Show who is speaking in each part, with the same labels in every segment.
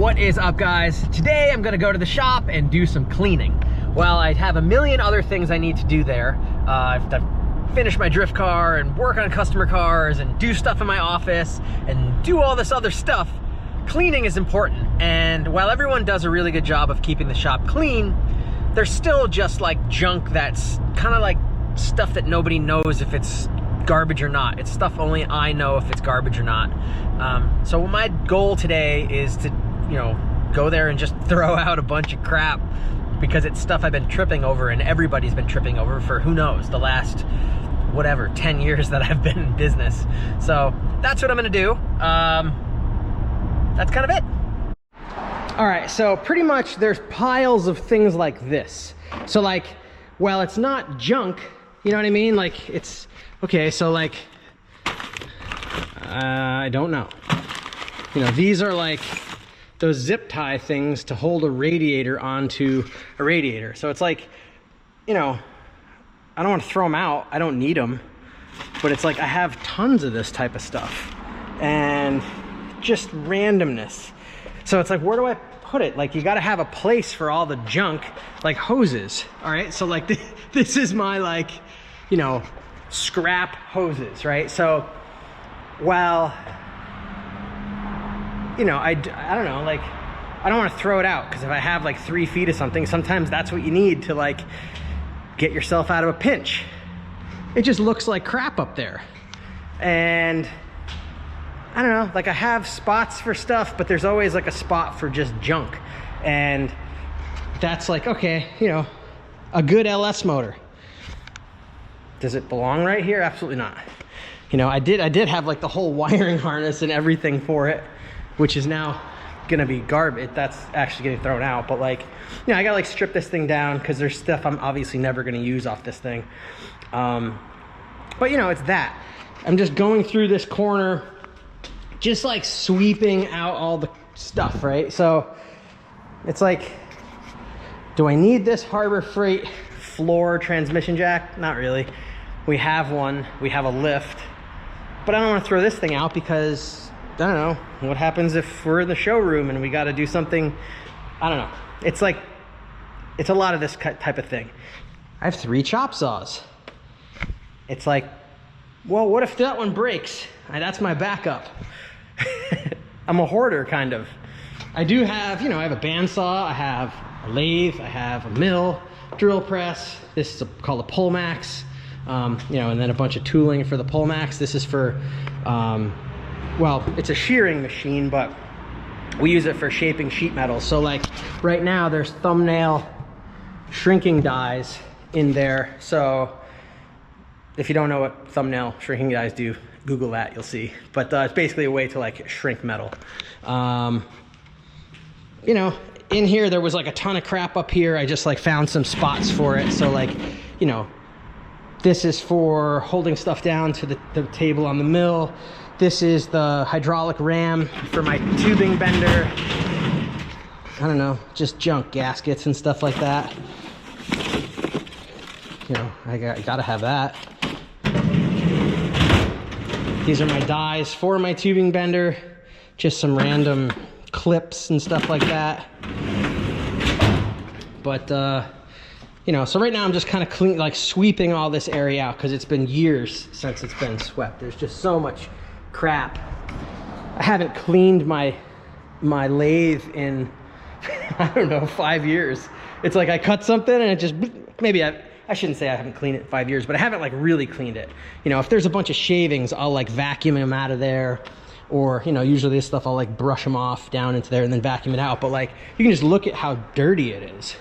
Speaker 1: What is up, guys? Today I'm gonna go to the shop and do some cleaning. Well, I have a million other things I need to do there. I've finish my drift car and work on customer cars and do stuff in my office and do all this other stuff. Cleaning is important, and while everyone does a really good job of keeping the shop clean, there's still just like junk that's kind of like stuff that nobody knows if it's garbage or not. It's stuff only I know if it's garbage or not. So my goal today is to, go there and just throw out a bunch of crap, because it's stuff I've been tripping over and everybody's been tripping over for who knows, the last, whatever, 10 years that I've been in business. So that's what I'm gonna do. That's kind of it. All right, so pretty much there's piles of things like this. So like, well, it's not junk, you know what I mean? Like it's, okay, so like, I don't know. These are like those zip tie things to hold a radiator onto a radiator. So it's like, I don't want to throw them out. I don't need them, but it's like I have tons of this type of stuff and just randomness. So it's like, where do I put it? Like, you got to have a place for all the junk, like hoses. All right. So like this is my like, scrap hoses, right? So, well, I don't know, like, I don't want to throw it out, because if I have like 3 feet of something, sometimes that's what you need to like get yourself out of a pinch. It just looks like crap up there. And I don't know, like I have spots for stuff, but there's always like a spot for just junk. And that's like, okay, a good LS motor. Does it belong right here? Absolutely not. I did have like the whole wiring harness and everything for it, which is now gonna be garbage. That's actually getting thrown out. But like, I gotta like strip this thing down, because there's stuff I'm obviously never gonna use off this thing. But it's that. I'm just going through this corner, just like sweeping out all the stuff, right? So it's like, do I need this Harbor Freight floor transmission jack? Not really. We have one, we have a lift, but I don't want to throw this thing out, because I don't know what happens if we're in the showroom and we got to do something. I don't know. It's like, it's a lot of this type of thing. I have 3 chop saws. It's like, well, what if that one breaks? That's my backup. I'm a hoarder, kind of. I do have, I have a bandsaw, I have a lathe, I have a mill, drill press. This is called a Pullmax. And then a bunch of tooling for the Pullmax. This is for, well, it's a shearing machine, but we use it for shaping sheet metal. So like right now there's thumbnail shrinking dies in there. So if you don't know what thumbnail shrinking dies do, Google that, you'll see. But it's basically a way to like shrink metal. In here there was like a ton of crap up here. I just like found some spots for it. So like, this is for holding stuff down to the table on the mill. This is the hydraulic ram for my tubing bender. I don't know, just junk, gaskets and stuff like that. I gotta have that. These are my dies for my tubing bender. Just some random clips and stuff like that. But, so right now I'm just kind of clean, like sweeping all this area out, because it's been years since it's been swept. There's just so much crap. I haven't cleaned my lathe in, I don't know, 5 years. It's like I cut something and it just, maybe I shouldn't say I haven't cleaned it in 5 years, but I haven't like really cleaned it. If there's a bunch of shavings, I'll like vacuum them out of there. Or, usually this stuff, I'll like brush them off down into there and then vacuum it out. But like, you can just look at how dirty it is.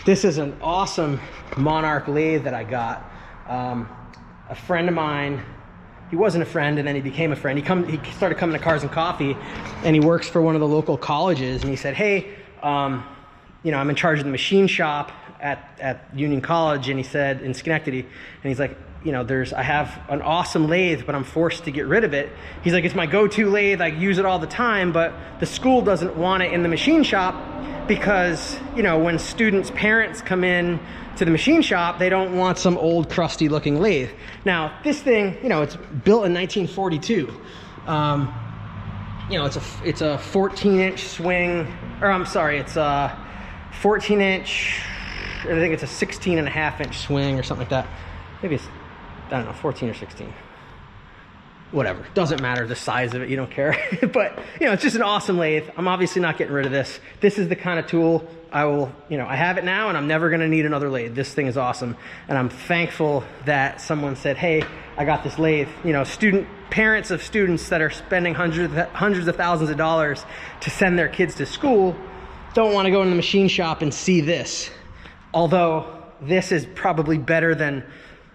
Speaker 1: This is an awesome Monarch Lathe that I got. A friend of mine, he wasn't a friend and then he became a friend. He started coming to Cars and Coffee, and he works for one of the local colleges. And he said, hey, I'm in charge of the machine shop at Union College. And he said, in Schenectady, and he's like, I have an awesome lathe, but I'm forced to get rid of it. He's like, it's my go-to lathe. I use it all the time, but the school doesn't want it in the machine shop, because, when students' parents come in to the machine shop, they don't want some old crusty looking lathe. Now, this thing, it's built in 1942. you know, it's a 14-inch swing, or I'm sorry, it's a 14-inch, I think it's a 16.5-inch swing or something like that. Maybe it's, I don't know, 14 or 16. Whatever, doesn't matter the size of it, you don't care. But, you know, it's just an awesome lathe. I'm obviously not getting rid of this. This is the kind of tool I will, you know, I have it now and I'm never gonna need another lathe. This thing is awesome. And I'm thankful that someone said, hey, I got this lathe. You know, parents of students that are spending hundreds of thousands of dollars to send their kids to school don't wanna go in the machine shop and see this. Although this is probably better than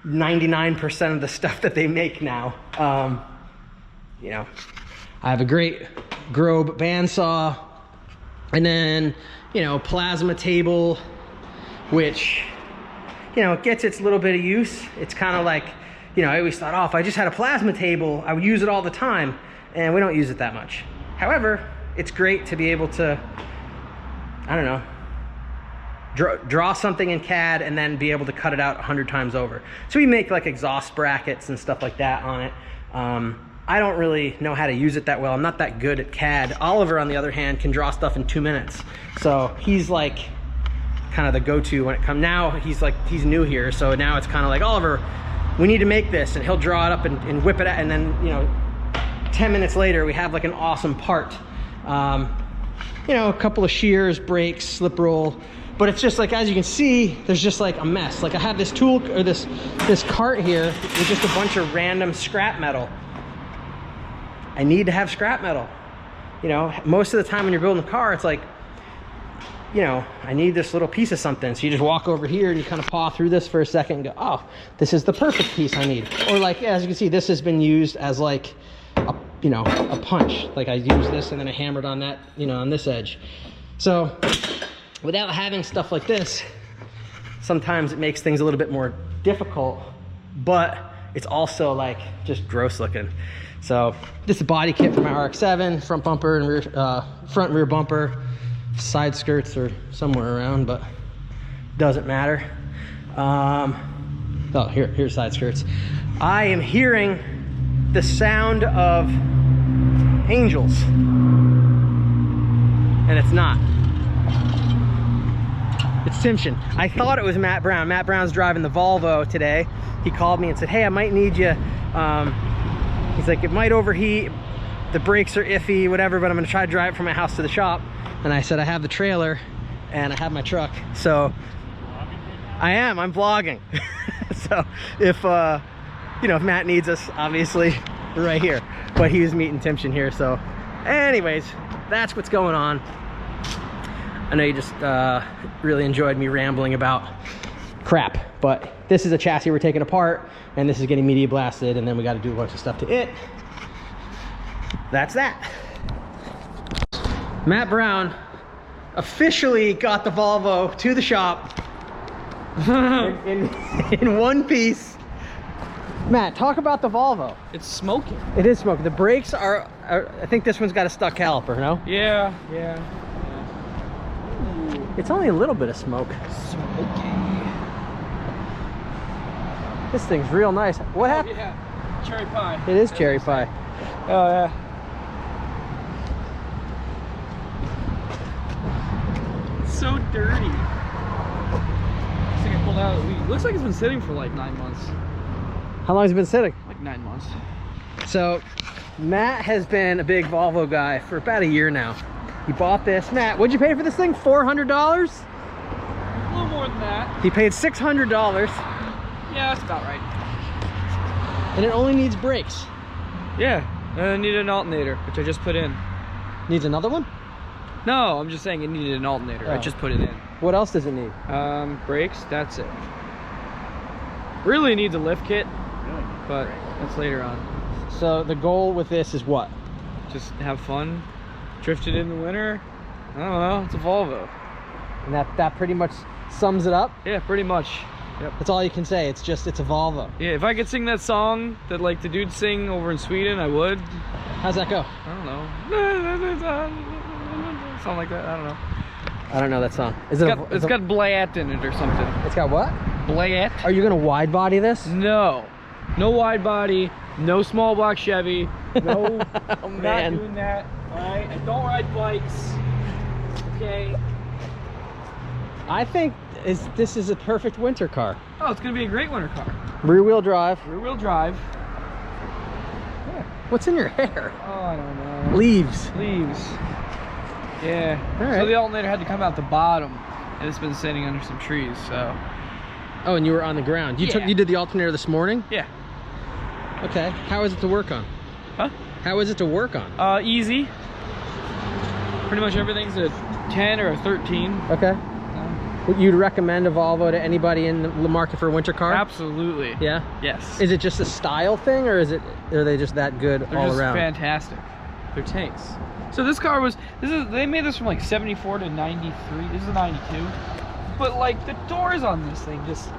Speaker 1: 99% of the stuff that they make now. You know, I have a great Grobe bandsaw, and then, you know, plasma table, which, you know, it gets its little bit of use. It's kind of like, you know, I always thought, oh, if I just had a plasma table, I would use it all the time, and we don't use it that much. However, it's great to be able to, I don't know, draw something in CAD and then be able to cut it out 100 times over. So we make like exhaust brackets and stuff like that on it. I don't really know how to use it that well. I'm not that good at CAD. Oliver, on the other hand, can draw stuff in 2 minutes. So he's like kind of the go-to when it comes. Now he's new here, so now it's kind of like, Oliver, we need to make this, and he'll draw it up and whip it out, and then, you know, 10 minutes later we have like an awesome part. You know, a couple of shears, brakes, slip roll. But it's just like, as you can see, there's just like a mess. Like I have this tool, or this cart here with just a bunch of random scrap metal. I need to have scrap metal. You know, most of the time when you're building a car, it's like, you know, I need this little piece of something. So you just walk over here and you kind of paw through this for a second and go, oh, this is the perfect piece I need. Or like, yeah, as you can see, this has been used as like, you know, a punch. Like I used this and then I hammered on that, you know, on this edge. So without having stuff like this, sometimes it makes things a little bit more difficult, but it's also like just gross looking. So this is a body kit for my RX-7, front bumper and rear, front and rear bumper. Side skirts are somewhere around, but doesn't matter. Oh, here's side skirts. I am hearing the sound of angels, and it's not. It's Timshin. I thought it was Matt Brown. Matt Brown's driving the Volvo today. He called me and said, hey, I might need you. He's like, it might overheat, the brakes are iffy, whatever, but I'm gonna try to drive it from my house to the shop. And I said, I have the trailer and I have my truck. So I'm vlogging. So if, you know, if Matt needs us, obviously we're right here. But he was meeting Timshin here. So anyways, that's what's going on. I know you just really enjoyed me rambling about crap, but this is a chassis we're taking apart, and this is getting media blasted, and then we got to do a bunch of stuff to it. That's that. Matt Brown officially got the Volvo to the shop in one piece. Matt, talk about the Volvo.
Speaker 2: It's smoking.
Speaker 1: It is smoking. The brakes are I think this one's got a stuck caliper, no?
Speaker 2: Yeah.
Speaker 1: It's only a little bit of smoke.
Speaker 2: Smoky.
Speaker 1: This thing's real nice. What happened?
Speaker 2: Yeah, cherry pie.
Speaker 1: It is cherry pie.
Speaker 2: Oh yeah. It's so dirty. This thing I pulled out of the week. Looks like it's been sitting for like 9 months.
Speaker 1: How long has it been sitting?
Speaker 2: Like 9 months.
Speaker 1: So Matt has been a big Volvo guy for about a year now. He bought this. Matt, what'd you pay for this thing? $400?
Speaker 2: A little more than that.
Speaker 1: He paid $600.
Speaker 2: Yeah, that's about right.
Speaker 1: And it only needs brakes.
Speaker 2: Yeah, and I needed an alternator, which I just put in.
Speaker 1: Needs another one?
Speaker 2: No, I'm just saying it needed an alternator.
Speaker 1: Oh.
Speaker 2: I just put it in.
Speaker 1: What else does it need?
Speaker 2: Brakes, that's it. Really needs a lift kit, but that's later on.
Speaker 1: So the goal with this is what?
Speaker 2: Just have fun, drift it in the winter. I don't know, it's a Volvo.
Speaker 1: And that pretty much sums it up?
Speaker 2: Yeah, pretty much. Yep.
Speaker 1: That's all you can say. It's a Volvo.
Speaker 2: Yeah, if I could sing that song that like the dudes sing over in Sweden, I would.
Speaker 1: How's that go?
Speaker 2: I don't know. Something like that, I don't know.
Speaker 1: I don't know that song.
Speaker 2: It's got blat in it or something.
Speaker 1: It's got what?
Speaker 2: Blat.
Speaker 1: Are you gonna wide body this?
Speaker 2: No. No wide body, no small block Chevy, no,
Speaker 1: oh, man.
Speaker 2: not doing that. Alright, I don't ride bikes. Okay.
Speaker 1: I think this is a perfect winter car.
Speaker 2: Oh, it's gonna be a great winter car.
Speaker 1: Rear wheel drive.
Speaker 2: Rear wheel drive.
Speaker 1: What's in your hair?
Speaker 2: Oh, I don't know.
Speaker 1: Leaves.
Speaker 2: Leaves. Yeah.
Speaker 1: All right.
Speaker 2: So the alternator had to come out the bottom, and it's been sitting under some trees. So.
Speaker 1: Oh, and you were on the ground. You
Speaker 2: Yeah.
Speaker 1: you did the alternator this morning?
Speaker 2: Yeah.
Speaker 1: Okay. How is it to work on?
Speaker 2: Huh?
Speaker 1: How is it to work on?
Speaker 2: Easy. Pretty much everything's a 10 or a 13.
Speaker 1: Okay. You'd recommend a Volvo to anybody in the market for a winter car?
Speaker 2: Absolutely.
Speaker 1: Yeah?
Speaker 2: Yes.
Speaker 1: Is it just a style thing, or are they just that good
Speaker 2: They're
Speaker 1: all
Speaker 2: just
Speaker 1: around?
Speaker 2: fantastic. They're tanks. So this car was, they made this from like 74 to 93. This is a 92. But like the doors on this thing just,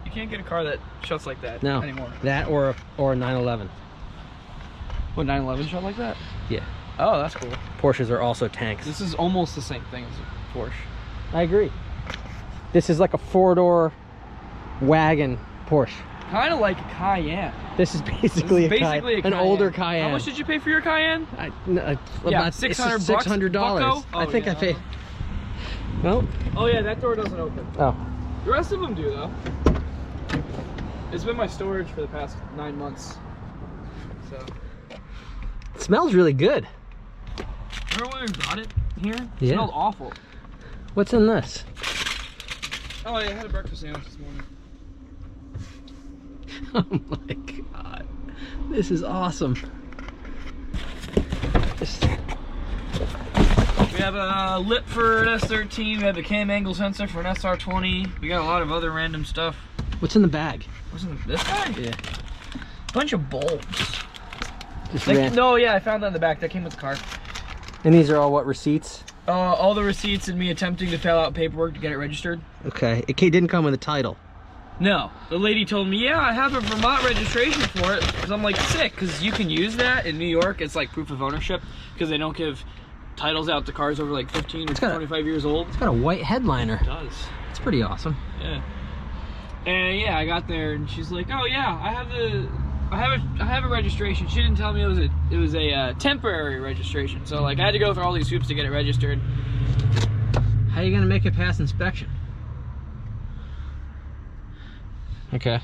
Speaker 2: you can't get a car that shuts like that anymore.
Speaker 1: That or a 911.
Speaker 2: What, 911 shut like that?
Speaker 1: Yeah.
Speaker 2: Oh, that's cool.
Speaker 1: Porsches are also tanks.
Speaker 2: This is almost the same thing as a Porsche.
Speaker 1: I agree. This is like a 4-door wagon Porsche.
Speaker 2: Kind of like a Cayenne.
Speaker 1: This is basically,
Speaker 2: a Cayenne.
Speaker 1: an older Cayenne.
Speaker 2: How much did you pay for your Cayenne?
Speaker 1: Yeah,
Speaker 2: Yeah, $600.
Speaker 1: $600. I think I paid. No.
Speaker 2: Oh yeah, that door doesn't open.
Speaker 1: Oh.
Speaker 2: The rest of them do though. It's been my storage for the past 9 months. So.
Speaker 1: It smells really good.
Speaker 2: Remember when we brought it here? It
Speaker 1: Yeah.
Speaker 2: smelled awful.
Speaker 1: What's in this?
Speaker 2: Oh yeah, I had a breakfast sandwich this morning.
Speaker 1: Oh my god. This is awesome.
Speaker 2: We have a lip for an S13. We have a cam angle sensor for an SR20. We got a lot of other random stuff.
Speaker 1: What's in the bag?
Speaker 2: What's in this bag?
Speaker 1: Yeah.
Speaker 2: Bunch of bolts.
Speaker 1: Just
Speaker 2: No, yeah, I found that in the back. That came with the car.
Speaker 1: And these are all what, receipts?
Speaker 2: All the receipts and me attempting to fill out paperwork to get it registered.
Speaker 1: Okay. It didn't come with a title.
Speaker 2: No, the lady told me, yeah, I have a Vermont registration for it. Because I'm like, sick, because you can use that in New York. It's like proof of ownership because they don't give titles out to cars over like 15 or 25 years old.
Speaker 1: It's got a white headliner.
Speaker 2: It does.
Speaker 1: It's pretty awesome.
Speaker 2: Yeah. And yeah, I got there and she's like, oh yeah, I have a registration. She didn't tell me it was a temporary registration. So like I had to go through all these hoops to get it registered.
Speaker 1: How are you gonna make it pass inspection? Okay.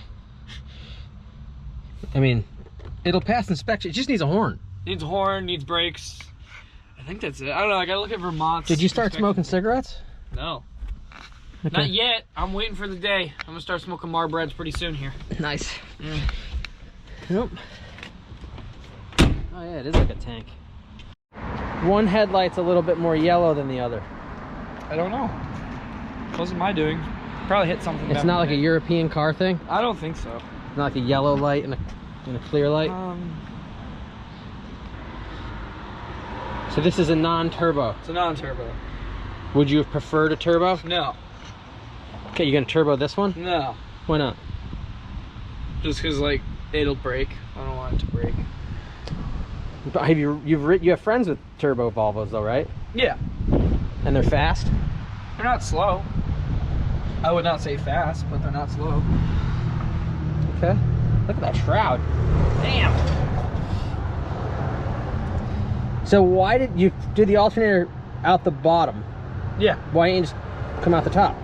Speaker 1: I mean, it'll pass inspection. It just needs a horn.
Speaker 2: Needs a horn, needs brakes. I think that's it. I don't know, I gotta look at Vermont's.
Speaker 1: Did you start
Speaker 2: inspection.
Speaker 1: smoking cigarettes?
Speaker 2: No.
Speaker 1: Okay.
Speaker 2: Not yet. I'm waiting for the day. I'm gonna start smoking Marlboros pretty soon here.
Speaker 1: Nice.
Speaker 2: Mm.
Speaker 1: Nope. Oh yeah, it is like a tank. One headlight's a little bit more yellow than the other.
Speaker 2: I don't know. It wasn't my doing. Probably hit something.
Speaker 1: It's not like a European car thing?
Speaker 2: I don't think so.
Speaker 1: It's not like a yellow light and a clear light? So this is a non-turbo.
Speaker 2: It's a non-turbo.
Speaker 1: Would you have preferred a turbo?
Speaker 2: No.
Speaker 1: Okay, you gonna turbo this one?
Speaker 2: No.
Speaker 1: Why not?
Speaker 2: Just because like it'll break. I don't want it to break.
Speaker 1: But have you have friends with turbo Volvos though, right?
Speaker 2: Yeah.
Speaker 1: And they're fast?
Speaker 2: They're not slow. I would not say fast, but they're not slow.
Speaker 1: Okay. Look at that shroud.
Speaker 2: Damn.
Speaker 1: So why did you do the alternator out the bottom?
Speaker 2: Yeah.
Speaker 1: Why didn't you just come out the top?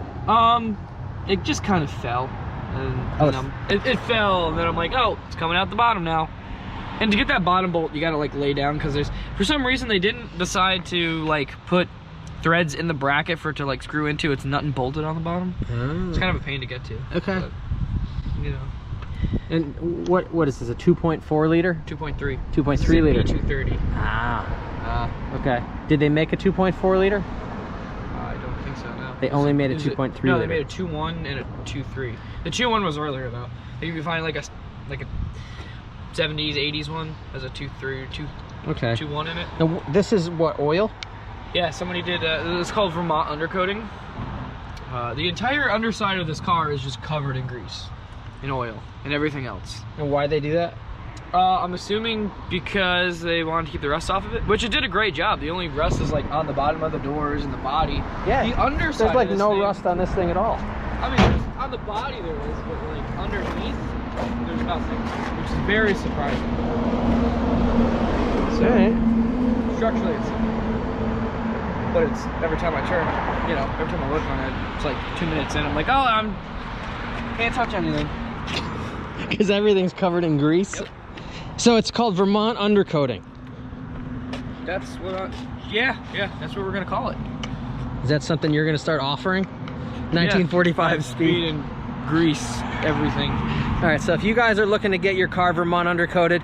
Speaker 2: It just kind of fell. And it fell, and then I'm like, oh, it's coming out the bottom now. And to get that bottom bolt, you gotta like lay down, because there's, for some reason they didn't decide to like put threads in the bracket for it to like screw into. It's nut and bolted on the bottom.
Speaker 1: Oh.
Speaker 2: It's kind of a pain to get to.
Speaker 1: Okay.
Speaker 2: But, you know.
Speaker 1: And what is this, a 2.4 liter?
Speaker 2: 2.3.
Speaker 1: 2.3 liter.
Speaker 2: 230.
Speaker 1: Ah. Okay. Did they make a 2.4 liter?
Speaker 2: I don't think so, no.
Speaker 1: They only made a 2.3 liter.
Speaker 2: No, they made a 2.1 and a 2.3. The 2.1 was earlier though. I think you find like a 70s, 80s one as a 2.3 or 2.1 in it.
Speaker 1: Now, this is what, oil?
Speaker 2: Yeah, somebody did, it's called Vermont undercoating. The entire underside of this car is just covered in grease, in oil, and everything else.
Speaker 1: And why they do that?
Speaker 2: I'm assuming because they wanted to keep the rust off of it, which it did a great job. The only rust is like on the bottom of the doors and the body.
Speaker 1: Yeah,
Speaker 2: the underside
Speaker 1: there's like
Speaker 2: of this
Speaker 1: no
Speaker 2: thing,
Speaker 1: rust on this thing at all.
Speaker 2: I mean, on the body there is, but like underneath, there's nothing, which is very surprising. So, structurally it's, but it's every time I turn, you know, every time I work on it, it's like 2 minutes in, I'm like, oh, can't touch anything.
Speaker 1: Because everything's covered in grease.
Speaker 2: Yep.
Speaker 1: So it's called Vermont undercoating.
Speaker 2: That's what yeah, that's what we're gonna call it.
Speaker 1: Is that something you're gonna start offering? 1945
Speaker 2: yeah,
Speaker 1: speed
Speaker 2: and grease, everything.
Speaker 1: All right, so if you guys are looking to get your car Vermont undercoated,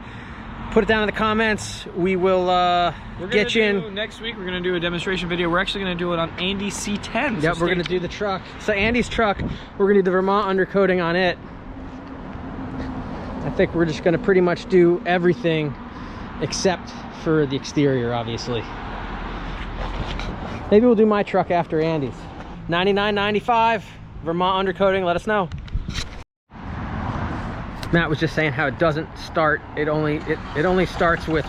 Speaker 1: put it down in the comments. We will get you in.
Speaker 2: Next week, we're gonna do a demonstration video. We're actually gonna do it on Andy's C10.
Speaker 1: Yep, we're gonna do the truck. So Andy's truck, we're gonna do the Vermont undercoating on it. I think we're just gonna pretty much do everything except for the exterior, obviously. Maybe we'll do my truck after Andy's. $99.95 Vermont undercoating, let us know. Matt was just saying how it doesn't start. It only starts with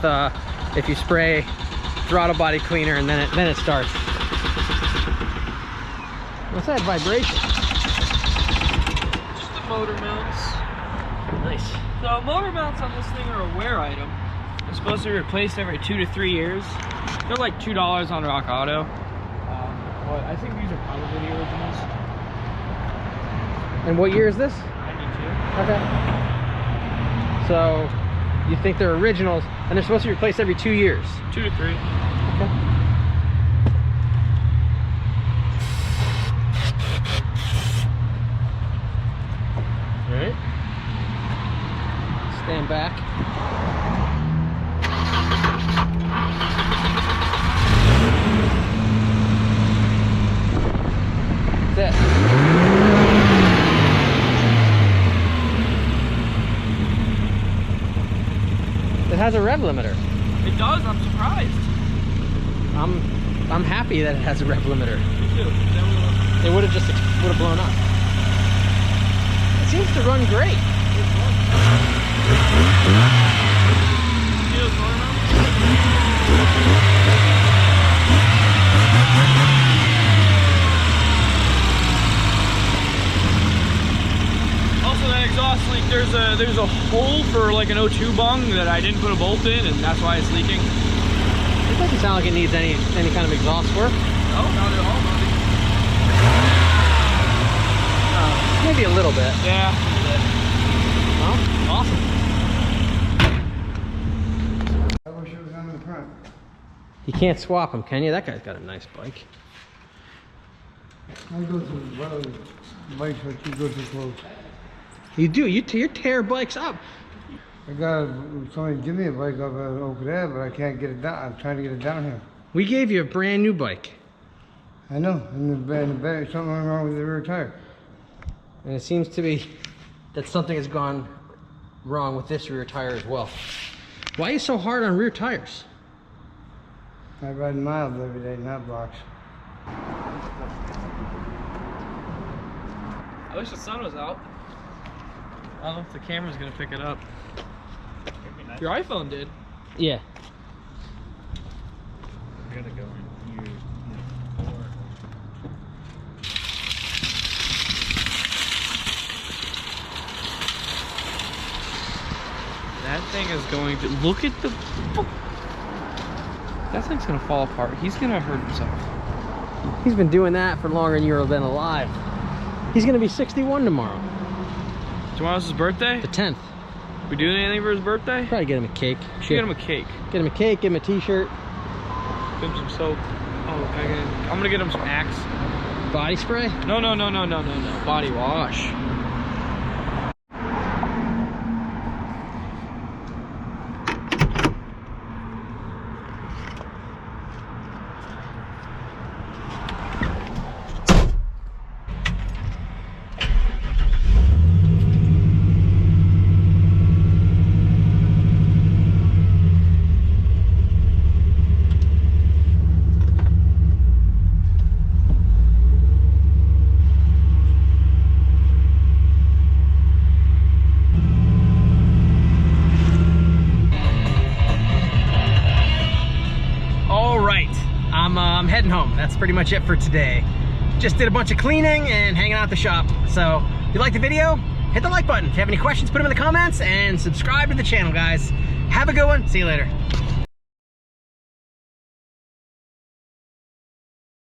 Speaker 1: if you spray throttle body cleaner, and then it starts. What's that vibration?
Speaker 2: Just the motor mounts.
Speaker 1: Nice.
Speaker 2: So motor mounts on this thing are a wear item. They're supposed to be replaced every 2 to 3 years. They're like $2 on Rock Auto. But I think these are probably the originals.
Speaker 1: And what year is this?
Speaker 2: 92.
Speaker 1: Okay. So you think they're originals, and they're supposed to be replaced every 2 years?
Speaker 2: 2 to 3.
Speaker 1: Okay. All right. Stand back. That's it. It has a rev limiter.
Speaker 2: It does, I'm surprised.
Speaker 1: I'm happy that it has a rev limiter.
Speaker 2: Me too.
Speaker 1: It would have blown up. It seems to run great.
Speaker 2: Also, that exhaust leak, there's a hole for like an O2 bung that I didn't put a bolt in, and that's why it's leaking.
Speaker 1: It doesn't sound like it needs any kind of exhaust work.
Speaker 2: Oh, not at all, buddy.
Speaker 1: Maybe a little bit.
Speaker 2: Yeah.
Speaker 1: Well, awesome.
Speaker 3: I wish it was on the front.
Speaker 1: You can't swap them, can you? That guy's got a nice bike.
Speaker 3: I go through one of the bikes that you go too close.
Speaker 1: You do. You tear bikes up.
Speaker 3: I got somebody give me a bike up over there, but I can't get it down. I'm trying to get it down here.
Speaker 1: We gave you a brand new bike,
Speaker 3: I know. In the back, something went wrong with the rear tire.
Speaker 1: and it seems to be that something has gone wrong with this rear tire as well. Why are you so hard on rear tires?
Speaker 3: I ride miles every day, not blocks.
Speaker 2: I wish the sun was out. I don't know if the camera's gonna pick it up. Your iPhone did.
Speaker 1: Yeah.
Speaker 4: We're gonna go in here.
Speaker 2: That thing is going to look at the. That thing's gonna fall apart. He's gonna hurt himself.
Speaker 1: He's been doing that for longer than you've been alive. He's gonna be 61 tomorrow.
Speaker 2: Tomorrow's his birthday?
Speaker 1: The 10th.
Speaker 2: We doing anything for his birthday?
Speaker 1: Probably get him a cake.
Speaker 2: Should get him a cake.
Speaker 1: Get him a cake, get him a t-shirt.
Speaker 2: Get him some soap. Oh, I'm gonna get him some Axe.
Speaker 1: Body spray?
Speaker 2: No. Body wash.
Speaker 1: I'm heading home. That's pretty much it for today. Just did a bunch of cleaning and hanging out at the shop. So if you like the video, hit the like button. If you have any questions, put them in the comments, and subscribe to the channel, guys. Have a good one. See you later.